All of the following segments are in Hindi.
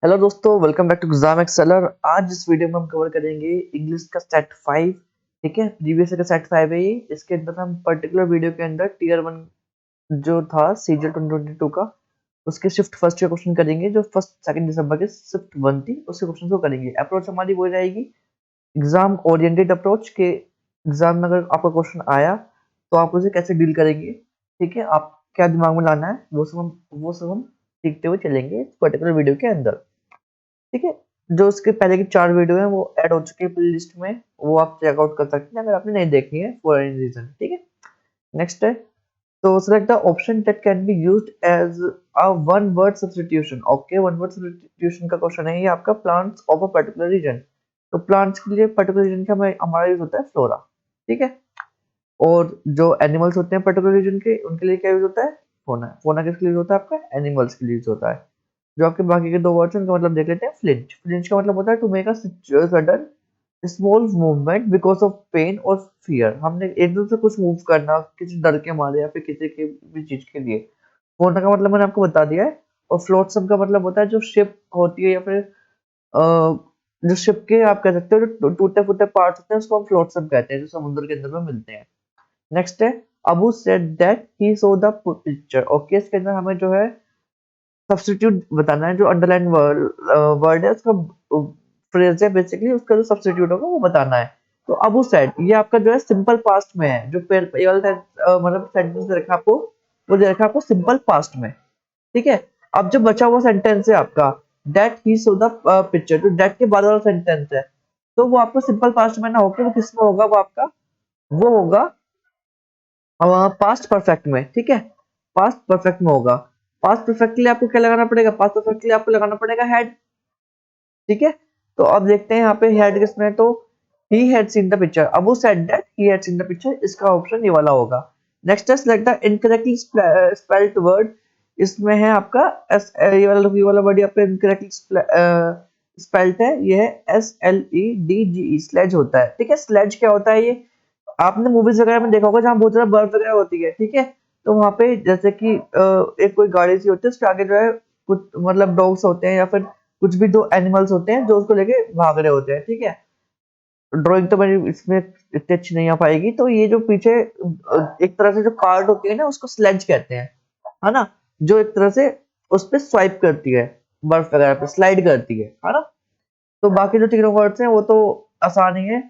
हेलो दोस्तों, वेलकम बैक टू एग्जाम एक्सेलर। आज इस वीडियो में हम कवर करेंगे इंग्लिश का सेट 5। ठीक है, प्रीवियस का सेट 5 है ये। इसके अंदर हम पर्टिकुलर वीडियो के अंदर टीयर 1 जो था सीजीएल 2022 का, उसके शिफ्ट फर्स्ट के क्वेश्चन करेंगे। जो फर्स्ट सेकंड दिसंबर के शिफ्ट 1 थी, उसके क्वेश्चन को करेंगे। अप्रोच हमारी वो रहेगी एग्जाम ओरिएंटेड अप्रोच के। एग्जाम में अगर आपका क्वेश्चन आया तो आप उसे कैसे डील करेंगे, ठीक है, आप क्या दिमाग में लाना है, वो सब हम सीखते हुए चलेंगे इस पर्टिकुलर वीडियो के अंदर। ठीक है, जो उसके पहले की 4 वीडियो है वो ऐड हो चुके हैं प्ले लिस्ट में। वो आप चेकआउट कर सकते हैं अगर आपने नहीं देखनी है फॉर एनी रीजन। ठीक है, नेक्स्ट है तो select the option that can be used as a one word substitution. Okay, one word substitution का क्वेश्चन है ये आपका, plants of a particular region. तो प्लांट्स के लिए पर्टिकुलर रीजन का हमारा यूज होता है फ्लोरा। ठीक है, और जो एनिमल्स होते हैं पर्टिकुलर रीजन के, उनके लिए क्या यूज होता है? फोना। फोना किसके लिए यूज होता है? आपका एनिमल्स के लिए यूज होता है। जो आपके बाकी के दो वर्ड्स हैं उनका मतलब देख लेते हैं। फ्लिंच, फ्लिंच का मतलब होता है to make a sudden small movement because of pain और फियर। हमने एकदम से कुछ मूव करना किसी डर के मारे या फिर किसी की भी चीज के लिए। फोना का मतलब मैंने आपको बता दिया है। और फ्लोटसम का मतलब होता है जो शिप होती है या फिर जो शिप के आप कह सकते हो जो टूटे फूटे पार्ट्स होते हैं उसको हम फ्लोटसम कहते हैं, जो समुद्र के अंदर में मिलते हैं। नेक्स्ट है Abu said that he so the picture. Okay, इसके अंदर हमें जो है सब्स्टिट्यूट बताना है। जो अंडरलाइन वर्ड है उसका फ्रेज है, बेसिकली उसका जो सब्स्टिट्यूट होगा वो बताना है। तो अबू सेड ये आपका जो है सिंपल पास्ट में है। जो ये वाला मतलब सेंटेंस दे रखा है आपको, वो दे रखा है आपको सिंपल पास्ट में। ठीक है, अब जो बचा हुआ सेंटेंस है आपका that he so the picture, जो दैट के बाद वाला सेंटेंस है, तो वो आपको सिंपल पास्ट में ना होकर वो किसमें होगा? वो आपका वो होगा पास्ट परफेक्ट में। ठीक है, पास्ट परफेक्ट में होगा। पास्ट परफेक्ट के लिए आपको क्या लगाना पड़ेगा? पास्ट परफेक्ट के लिए आपको लगाना पड़ेगा हैड। ठीक है, तो अब देखते हैं यहाँ पे हेड किसमें है। तो he had seen the picture, अब वो said that he had seen the picture, इसका ऑप्शन ये वाला होगा। नेक्स्ट है select the incorrectly spelled word. इसमें है आपका ये वाला वर्ड यहाँ पे इनकरेक्टली स्पेल्ड है। ये है SLEDGE, स्लेज होता है। ठीक है, स्लेज क्या होता है? ये आपने मूवीज वगैरह में देखा होगा जहाँ बहुत ज्यादा बर्फ वगैरह होती है। ठीक है, तो वहां पे जैसे कि एक कोई गाड़ी सी होती है, उसके आगे जो है कुछ मतलब डॉग्स होते हैं या फिर कुछ भी दो एनिमल्स होते हैं जो उसको लेके भाग रहे होते हैं। ठीक है, ड्राइंग तो मेरी इसमें इतनी अच्छी नहीं आ पाएगी। तो ये जो पीछे एक तरह से जो कार्ड होती है ना, उसको स्लेज कहते हैं, है ना, जो एक तरह से उस पर स्वाइप करती है, बर्फ वगैरह पे स्लाइड करती है ना। तो बाकी जो तीनों वर्ड्स हैं वो तो आसान ही है।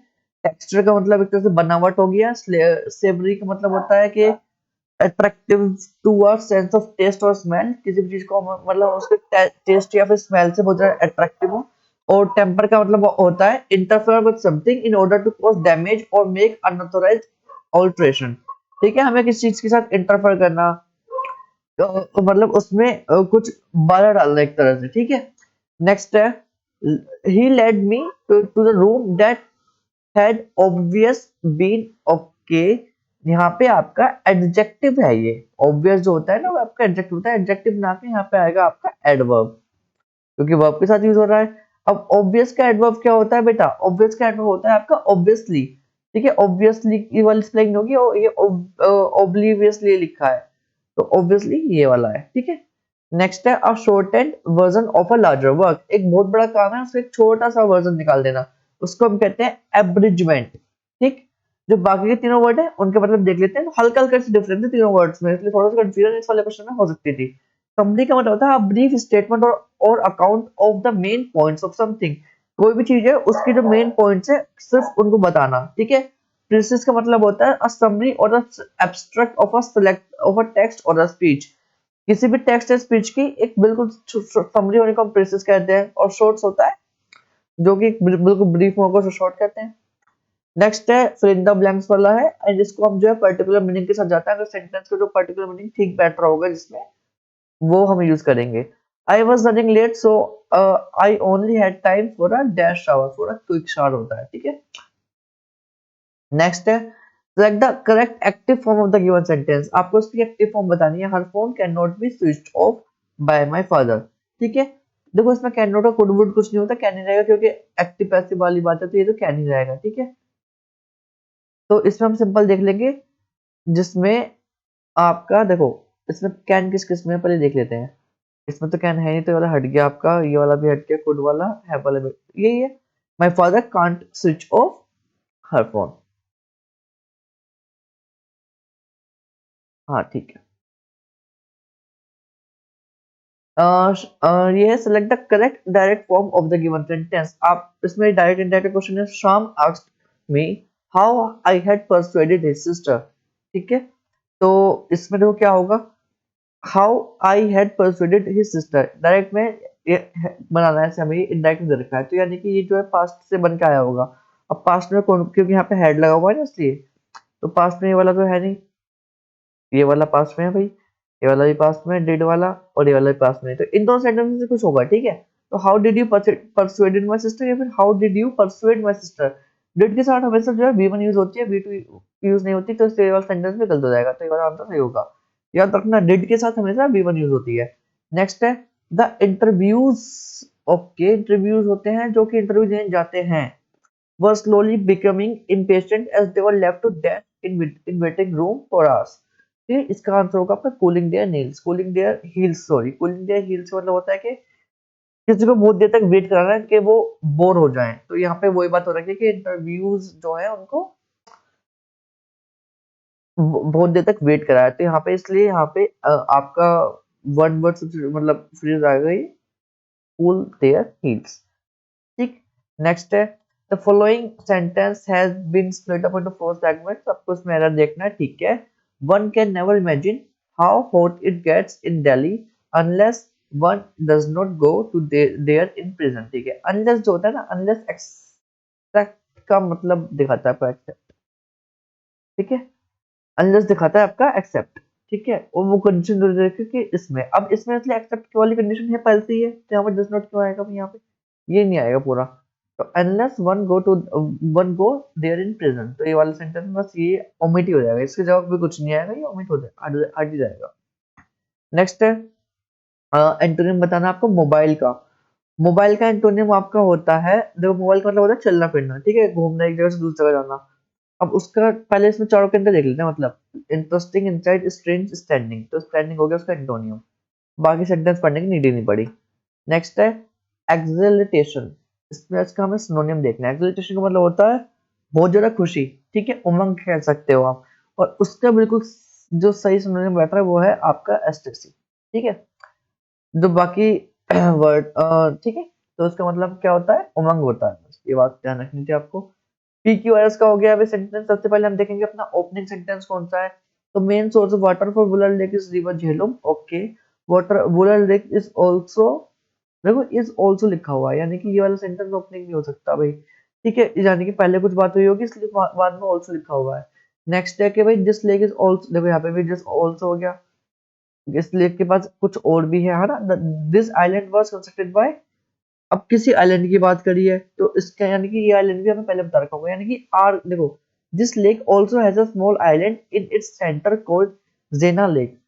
टेक्सचर का मतलब एक तरह से बनावट हो गया। सेवरी का मतलब होता है कि attractive to a sense of taste और स्मेल, किसी भी चीज को मतलब उसके टेस्ट या फिर स्मेल से बहुत ज्यादा अट्रैक्टिव हो। और टेम्पर का मतलब होता है interfere with something in order to cause damage और मेक अनऑथराइज्ड ऑल्ट्रेशन। ठीक है, हमें किसी चीज के साथ इंटरफेयर करना, तो मतलब उसमें कुछ बाधा डालना एक तरह से। ठीक है, नेक्स्ट है ही led me to the room that had obvious been. Okay, यहाँ पे आपका एडजेक्टिव है। ये ऑब्वियस जो होता है ना वो आपका एडजेक्टिव होता है। एडजेक्टिव ना के यहाँ पे आएगा आपका एडवर्ब, क्योंकि वर्ब के साथ यूज हो रहा है। अब ऑब्वियस का एडवर्ब क्या होता है बेटा? ऑब्वियस का एडवर्ब होता है आपका ऑब्वियसली। ठीक है, ऑब्वियसली की वाली स्पेलिंग होगी और ये ऑब्लिवियसली लिखा है, तो ऑब्वियसली ये वाला है। ठीक है, नेक्स्ट है a shortened version of a larger work. एक बहुत बड़ा काम है, उसका एक छोटा सा वर्जन निकाल देना, उसको हम कहते हैं एब्रिजमेंट। ठीक, जो बाकी के तीनों वर्ड है उनके मतलब देख लेते हैं। हल्का हल्का से डिफरेंस है तीनों वर्ड्स में, इसलिए थोड़ा सा कंफ्यूजन इस वाले क्वेश्चन में हो सकती थी। समरी का मतलब होता है ब्रीफ स्टेटमेंट और account of the main points of something. कोई भी चीज है उसकी जो मेन पॉइंट्स है सिर्फ उनको बताना। ठीक है, प्रीसिस का मतलब होता है अ समरी और abstract of a select of a text और अ स्पीच। किसी भी टेक्स्ट या स्पीच की एक बिल्कुल समरी होने को हम प्रीसिस कहते हैं। और शॉर्ट्स होता है जो कि बिल्कुल ब्रीफ होगा उसको शॉर्ट कहते हैं। नेक्स्ट है फिल इन द ब्लैंक्स वाला है, एंड इसको हम जो है पर्टिकुलर मीनिंग के साथ जाता है। अगर सेंटेंस का जो पर्टिकुलर मीनिंग ठीक बैठ रहा होगा जिसमें, वो हम यूज करेंगे। I was running late so I only had time for a dash shower, for a quick shower होता है। ठीक है, नेक्स्ट है select the correct active form of the given sentence। आपको इसकी एक्टिव फॉर्म बतानी है। हर phone can not be switched off by my father. ठीक है, देखो इसमें कैन नॉट और कुड वुड कुछ नहीं होता, कैन ही रहेगा क्योंकि एक्टिव पैसिव वाली बात है, तो ये तो कैन ही रहेगा। ठीक है, तो इसमें हम सिंपल देख लेंगे, जिसमें आपका देखो इसमें कैन किस किस में है, पहले देख लेते हैं। इसमें तो कैन है नहीं, तो ये वाला हट गया आपका, ये वाला भी हट गया, कुड वाला, हैव वाला भी, यही है। My father can't switch of her phone. हाँ ठीक है। ये select the correct direct form of the given sentence. आप इसमें डायरेक्ट इनडायरेक्ट क्वेश्चन है, Shyam asked me how I had persuaded his sister. ठीक है, तो इसमें देखो क्या होगा, how I had persuaded his sister, direct में ये बनाना है, ऐसे हमें इनडायरेक्ट दे रखा है, तो यानी कि ये जो है पास्ट से बन के आया होगा। अब पास्ट में कौन, क्योंकि यहाँ पे हेड लगा हुआ है ना इसलिए, तो पास्ट में ये वाला तो है नहीं, ये वाला पास्ट में है भाई, ये वाला भी पास्ट में, डिड वाला, और ये वाला भी पास्ट में है, तो इन दोनों सेंटेंस में से कुछ होगा। ठीक है, तो how did you persuaded my sister, या फिर how did you persuade my sister. Did के साथ हमेशा जो है V1 यूज होती है, V2 यूज नहीं होती, तो इससे वाला सेंटेंस में गलत हो जाएगा, तो ये वाला आंसर सही होगा। याद रखना, डिड के साथ हमेशा V1 यूज होती है। नेक्स्ट है द इंटरव्यूज। ओके, इंटरव्यूज होते हैं जो कि इंटरव्यू देने जाते हैं, were slowly becoming impatient as they were left to death in waiting room for hours। ठीक, इसका आंसर होगा आपका cooling their kneels, cooling their heels, sorry, cooling their heels मतलब होता है कि किसी को बहुत देर तक वेट कराना है कि वो बोर हो जाए, तो यहाँ पे वही बात हो रही है कि इंटरव्यूज जो है उनको बहुत देर तक वेट कराया, तो यहाँ पे इसलिए यहाँ पे आपका वन वर्ड मतलब फ्रेज आएगा ये, कूल देयर हील्स। ठीक, नेक्स्ट है the following sentence has been split up into four segments, आपको इसमें एरर देखना है। ठीक है, one can never imagine how hot it gets in Delhi unless one does not go to there in prison. ठीक है, अनलेस जो होता है ना, अनलेस एक्सेप्ट का मतलब दिखाता है आपका एक्सेप्ट। ठीक है, अनलेस दिखाता है आपका एक्सेप्ट। ठीक है, और वो कंडीशन जो देखिए कि इसमें, अब इसमें इसलिए एक्सेप्ट वाली कंडीशन है पहले से ही है, तो यहाँ पर डज नॉट क्यों आएगा भाई, यहाँ पे ये नहीं आएगा पूरा। तो unless one go there in prison, तो ये वाला सेंटेंस बस ये ओमिट ही हो जाएगा, इसके जवाब भी कुछ नहीं आएगा, ये ओमिट हो जाएगा, हट ही जाएगा। नेक्स्ट है एंटोनिम बताना आपको मोबाइल का। मोबाइल का एंटोनिम आपका होता है, देखो मोबाइल का मतलब होता है चलना फिरना, ठीक है, घूमना, एक जगह से दूसरी जगह जाना। अब उसका पहले इसमें चारों के अंदर देख लेते हैं, मतलब इंटरेस्टिंग, इंसाइट, स्ट्रेंज, स्टैंडिंग, तो स्टैंडिंग हो गया उसका एंटोनियम, बाकी सेंटेंस पढ़ने की नीड ही नहीं पड़ी। नेक्स्ट है एक्सेलरेटेशन, इसमें इसका हमें सिनोनिम देखना है। एक्सेलरेटेशन का मतलब होता है बहुत ज्यादा खुशी, ठीक है, उमंग कह सकते हो आप, और उसका बिल्कुल जो सही सिनोनिम बैठ रहा है वो है आपका एस्टेसी। ठीक है, जो बाकी वर्ड, ठीक है, तो उसका मतलब क्या होता है, उमंग होता है, बस ये बात ध्यान रखनी थी आपको। PQRS का हो गया अभी सेंटेंस, सबसे पहले हम देखेंगे अपना ओपनिंग सेंटेंस कौन सा है। तो main source of water for Wular lake is river Jhelum. Okay, water Wular lake is also, देखो इज आल्सो लिखा हुआ है, यानी कि ये वाला सेंटेंस ओपनिंग नहीं हो सकता भाई। ठीक है, यानी कि पहले कुछ बात हुई होगी इसलिए बाद में आल्सो लिखा हुआ है। नेक्स्ट है कि भाई दिस लेक इज आल्सो, देखो यहाँ पे भी दिस आल्सो हो गया, इस लेक के पास कुछ और भी है ना। This island was constructed by, अब किसी आइलैंड की बात करी है, तो इसका यानी कि ये आइलैंड भी हमें पहले बता रखा होगा, यानी कि आर, देखो this lake also has a small island in its centre called Jena lake.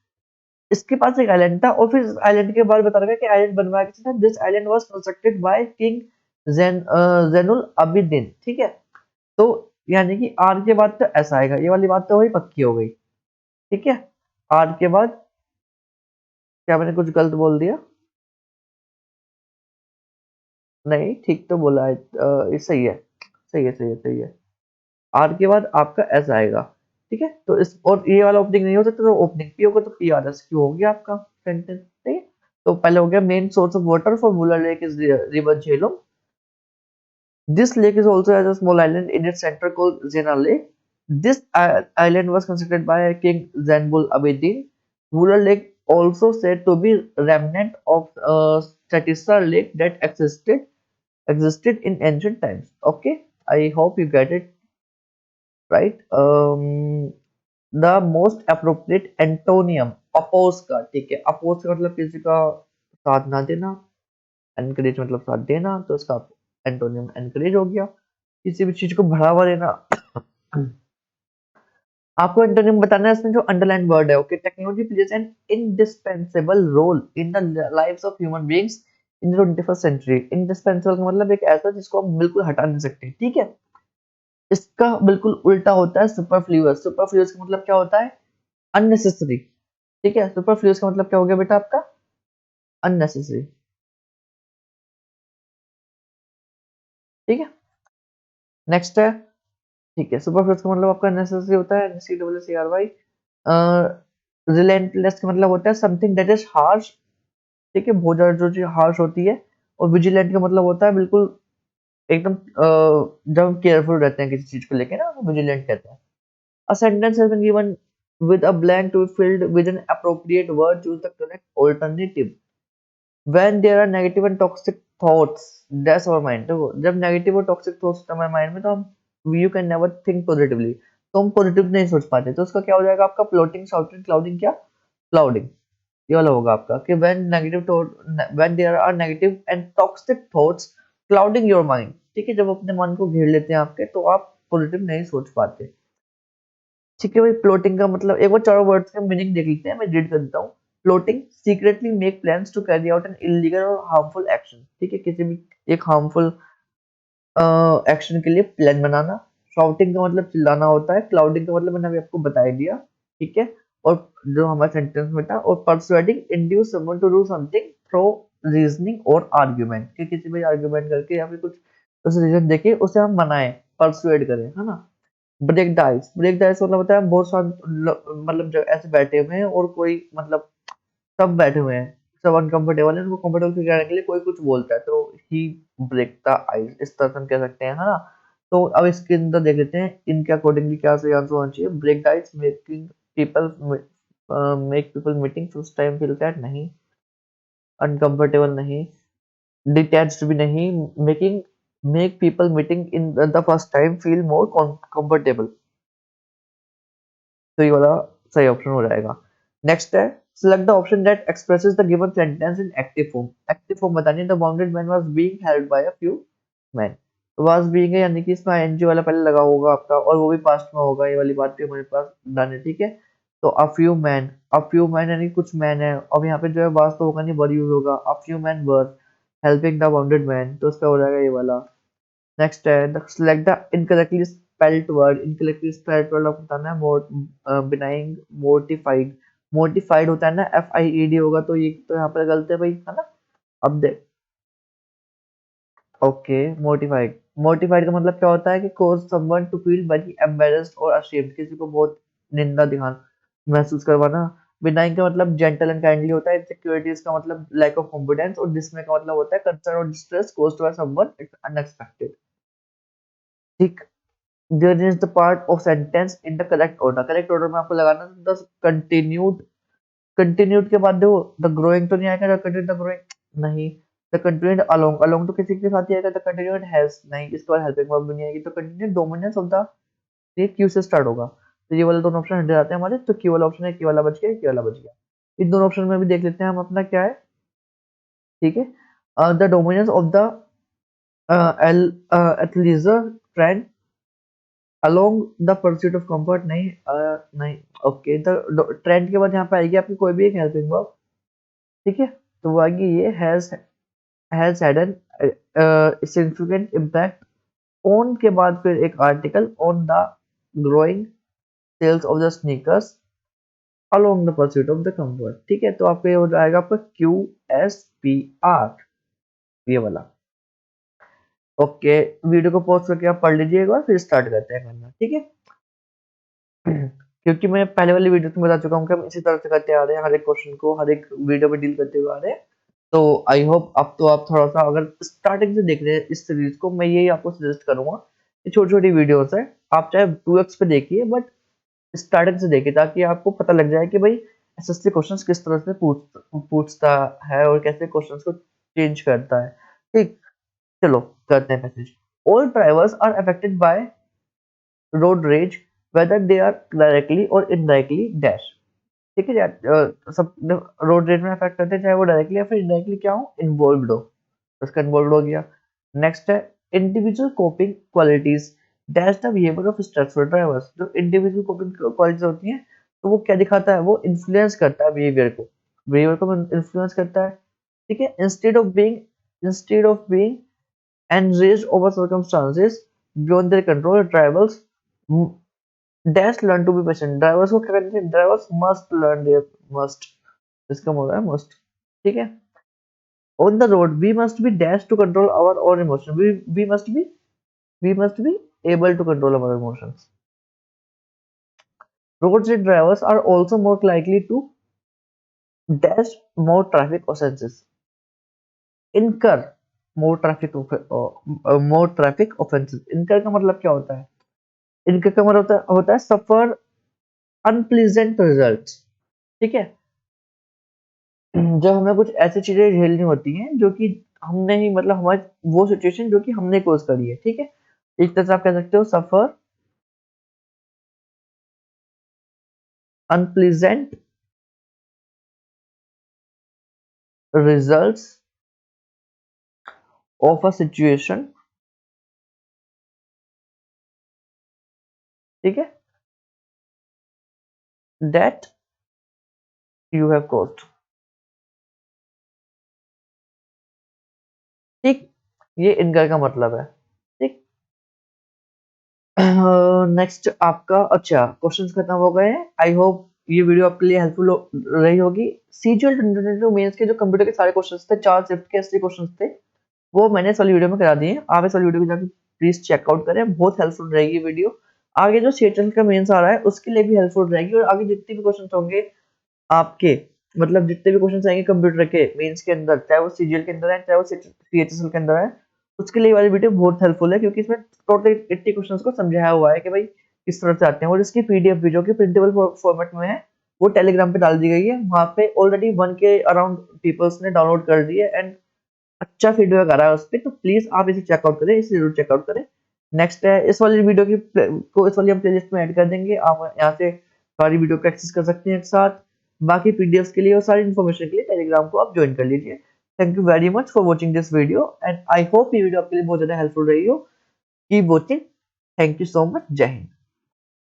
इसके पास एक आइलैंड था, और फिर इस आइलैंड के बारे में बता रखा है कि आइलैंड बनवाया किसने था, this island was constructed by king Zainul Abidin. ठीक है, तो यानी कि आर के बाद तो ऐसा आएगा, ये वाली बात तो वही पक्की हो गई। ठीक है, आर के बाद, क्या मैंने कुछ गलत बोल दिया, नहीं ठीक तो बोला है, ये सही है, सही है, सही है, सही है। आर के बाद आपका एस आएगा। ठीक है, तो इस, और ये वाला ओपनिंग नहीं हो सकता, तो ओपनिंग पी होगा, तो पी आर एस क्यू हो गया आपका सेंटेंस। ठीक है, तो पहले हो गया main source of water for Wular lake is river Jhelum. This lake is also has a small island in its center called Zena Lake. This island was constructed by King Zanbul Abedin. Wooler Lake also said to be remnant of Satisar Lake that existed in ancient times. Okay, I hope you get it right. The most appropriate antonium oppose का, ठीक है, oppose का मतलब किसी का साथ ना देना, एनकरेज मतलब साथ देना, तो इसका एंटोनियम एनकरेज हो गया, किसी भी चीज को बढ़ावा देना। आपको एंटोनियम बताना है, इसमें जो अंडरलाइन वर्ड है, okay, technology plays an indispensable role in the lives of human beings in the 21st century. Indispensable का मतलब एक ऐसा जिसको आप बिल्कुल हटा नहीं सकते। ठीक है, इसका बिल्कुल उल्टा होता है सुपरफ्लूअस। सुपरफ्लूअस का मतलब क्या होता है, अननेसेसरी। ठीक है, सुपरफ्लूअस का मतलब क्या हो गया बेटा आपका, अननेसेसरी। ठीक है, नेक्स्ट है, ठीक है, सुपरफ्लुअस का मतलब आपका नेसेसरी होता है, NCAACRY। रिलेंटलेस का मतलब होता है समथिंग दैट इज हार्श। ठीक है, बहुत ज्यादा जो चीज हार्श होती है। और विजिलेंट का मतलब होता है बिल्कुल एकदम जब हम केयरफुल रहते हैं किसी चीज को लेके ना, विजिलेंट कहते हैं। A sentence has been given with a blank to be filled with an appropriate word. Choose the correct alternative. When there are negative and toxic thoughts, that's our mind. देखो, जब नेगेटिव और टॉक्सिक थॉट्स होते हैं हमारे माइंड में, तो हम you can never think positively, तो हम पॉजिटिव नहीं सोच पाते। तो उसका क्या हो जाएगा आपका? प्लॉटिंग, शाउटिंग, क्लाउडिंग, क्या क्लाउडिंग, ये वाला होगा आपका कि when there are negative and toxic thoughts clouding your mind। ठीक है, जब अपने मन को घेर लेते हैं आपके, तो आप पॉजिटिव नहीं सोच पाते। ठीक है भाई, प्लॉटिंग का मतलब एक बार चारों वर्ड्स का मीनिंग देख लेते हैं, मैं रीड कर देता हूँ। Plotting, secretly make plans to carry out an illegal और हार्मफुल एक्शन। ठीक है, किसी भी एक हार्मफुल एक्शन के लिए प्लान बनाना। शाउटिंग का मतलब चिल्लाना होता है। क्लाउडिंग का मतलब मैंने अभी आपको बता ही दिया। ठीक है, और जो हमारे सेंटेंस में था, और persuading induce someone to do something through reasoning और आर्ग्यूमेंट, कि किसी भी आर्ग्यूमेंट करके या फिर कुछ उस रीजन देके उसे हम मनाएं, परसुएड करें, है ना। Break the ice, break the ice मतलब होता है बहुत सारे मतलब जब ऐसे बैठे हुए हैं और कोई मतलब सब बैठे हुए हैं, सब अनकंफर्टेबल है, उनको कंफर्टेबल फील कराने के लिए कोई कुछ बोलता है, तो ही ब्रेक द आइस, इस तरह से हम कह सकते हैं, है ना। तो अब इसके अंदर देख लेते हैं इनके अकॉर्डिंगली क्या सही आंसर होना चाहिए। Break the ice, making people, make people meeting first time feel that, नहीं। अनकंफर्टेबल नहीं। डिटैच्ड भी नहीं। Making, make people meeting in the first time feel more comfortable, तो ये वाला सही ऑप्शन हो जाएगा। नेक्स्ट है, select the option that expresses the given sentence in active form। Active form बतानी है। the wounded man was being held by a few men। was being है यानी कि इसमें ing वाला पहले लगा होगा आपका, और वो भी पास्ट में होगा, ये वाली बात भी हमारे पास डन है। ठीक है, तो a few men यानी कुछ मैन है। अब यहाँ पे जो है was तो होगा नहीं, वर यूज होगा। a few men were helping the wounded man, तो उसका हो जाएगा ये वाला। नेक्स्ट है, select the incorrectly spelled word। incorrectly spelled word आपको बताना है। benign, mortified। mortified होता है ना, FIED होगा, तो ये तो यहाँ पर गलत है भाई, है ना। अब देख, ओके, मोटिफाइड, मोटिफाइड का मतलब क्या होता है कि cause someone to feel very embarrassed or ashamed, किसी को बहुत निंदा दिखाना, महसूस करवाना। benign का मतलब gentle and kindly होता है। insecurities का मतलब lack of confidence, और dismay का मतलब होता है concern और distress caused by someone unexpected। ठीक, there is the part of sentence in the correct order। correct order में आपको लगाना है the continued। continued के बाद देखो the growing तो नहीं आएगा, the continued the growing नहीं। the continued along, along तो किसी के साथ ही आएगा। the continued has नहीं, इसके बाद helping verb भी नहीं आएगी। तो continued dominance of the, ये Q से स्टार्ट होगा, तो ये वाले दोनों ऑप्शन हट जाते हैं हमारे। तो Q वाला ऑप्शन है, Q वाला बच गया, Q वाला बच गया। इन दोनों ऑप्शन में भी देख लेते हैं हम अपना क्या है। ठीक है, the dominance of the athleisure trend along the pursuit of comfort, नहीं नहीं। ओके, तो ट्रेंड के बाद यहाँ पे आएगी आपकी कोई भी एक हेल्पिंग वर्ब। ठीक है, तो वो आएगी ये has had an significant impact on, के बाद फिर एक article on the growing sales of the sneakers along the pursuit of the comfort. ठीक है, तो आपको ये हो जाएगा आपका QSPR, ये वाला। ओके, वीडियो को पॉज करके आप पढ़ लीजिए एक बार, फिर स्टार्ट करते हैं करना। ठीक है, क्योंकि मैं पहले वाली वीडियो में बता चुका हूँ कि हम इसी तरह से करते आ रहे हैं, हर एक क्वेश्चन को हर एक वीडियो में डील करते हुए आ रहे हैं। तो आई होप अब तो आप थोड़ा सा अगर स्टार्टिंग से देख रहे हैं इस सीरीज को, मैं यही आपको सजेस्ट करूंगा कि छोटी छोटी वीडियोस है, आप चाहे 2x पे देखिए, बट स्टार्टिंग से देखिए, ताकि आपको पता लग जाए कि भाई एसएससी क्वेश्चंस किस तरह से पूछता है और कैसे क्वेश्चंस को चेंज करता है। ठीक, चलो करते हैं message. All drivers are affected by road rage whether they are directly or indirectly dash। ठीक है यार, सब रोड रेज में अफेक्ट करते हैं, चाहे वो डायरेक्टली या फिर इनडायरेक्टली क्या हो, इन्वॉल्व हो। उसका इन्वॉल्व हो गया। नेक्स्ट है, individual coping qualities dash the behaviour of stressful drivers. जो इंडिविजुअल कोपिंग क्वालिटीज होती हैं, तो वो क्या दिखाता है, वो इन्फ्लुएंस करता है बिहेवियर को, बिहेवियर को इन्फ्लुएंस करता है। ठीक है, instead of being enraged over circumstances beyond their control, drivers dash learn to be patient. Drivers को क्या करना चाहिए, drivers must learn their, must, इसका मतलब है मस्ट। ठीक है, On the road, we must be dash to control our own emotion. We must be able to control our emotions. Road rage drivers are also more likely to dash more traffic offenses, incur more traffic offenses. Incur का मतलब क्या होता है? इनका क्या मतलब होता है सफर अनप्लीजेंट रिजल्ट्स। ठीक है, जब हमें कुछ ऐसी चीजें झेलनी होती हैं जो कि हमने ही मतलब हमारी वो सिचुएशन जो कि हमने कोस करी है। ठीक है, एक तरह से आप कह सकते हो suffer unpleasant results of a situation. ठीक है, दैट यू हैव कोस्ड। ठीक, ये इनका का मतलब है। ठीक, नेक्स्ट आपका अच्छा क्वेश्चंस खत्म हो गए हैं। आई होप ये वीडियो आपके लिए हेल्पफुल रही होगी। सीजीएल 2022 मेंस के जो कंप्यूटर के सारे क्वेश्चंस थे, 4 शिफ्ट के 80 क्वेश्चंस थे, वो मैंने इस वाली वीडियो में करा दिए। आप इस वाली वीडियो को जाकर प्लीज चेकआउट करें, बहुत हेल्पफुल रहेगी वीडियो। आगे जो सीजीएल का मेंस आ रहा है उसके लिए भी हेल्पफुल रहेगी, और आगे जितने भी क्वेश्चंस होंगे आपके, मतलब जितने भी क्वेश्चन आएंगे कंप्यूटर के मेंस के अंदर, चाहे वो सीजीएल के अंदर है चाहे वो सीएचएसएल के अंदर है, उसके लिए वाली वीडियो बहुत हेल्पफुल है, क्योंकि इसमें टोटल 80 क्वेश्चंस को समझाया हुआ है कि भाई किस तरह से आते हैं। और इसकी पीडीएफ भी जो कि प्रिंटेबल फॉर्मेट में है, वो टेलीग्राम पे डाल दी गई है। वहां पे ऑलरेडी 1 के अराउंड पीपल्स ने डाउनलोड कर दी है, एंड अच्छा फीडबैक आ रहा है उस पर। तो प्लीज आप इसे चेकआउट करें, इसे जरूर चेकआउट करें। नेक्स्ट है इस वाली वीडियो की को इस वाली हम प्लेलिस्ट में ऐड कर देंगे, आप यहाँ से सारी वीडियो को एक्सेस कर सकते हैं एक साथ। बाकी पीडीएफ के लिए और सारी इन्फॉर्मेशन के लिए टेलीग्राम को आप ज्वाइन कर लीजिए। Thank you very much for watching this video, and I hope ये वीडियो आपके लिए बहुत ज्यादा हेल्पफुल रही हो। Keep watching. Thank you so much. जय हिंद।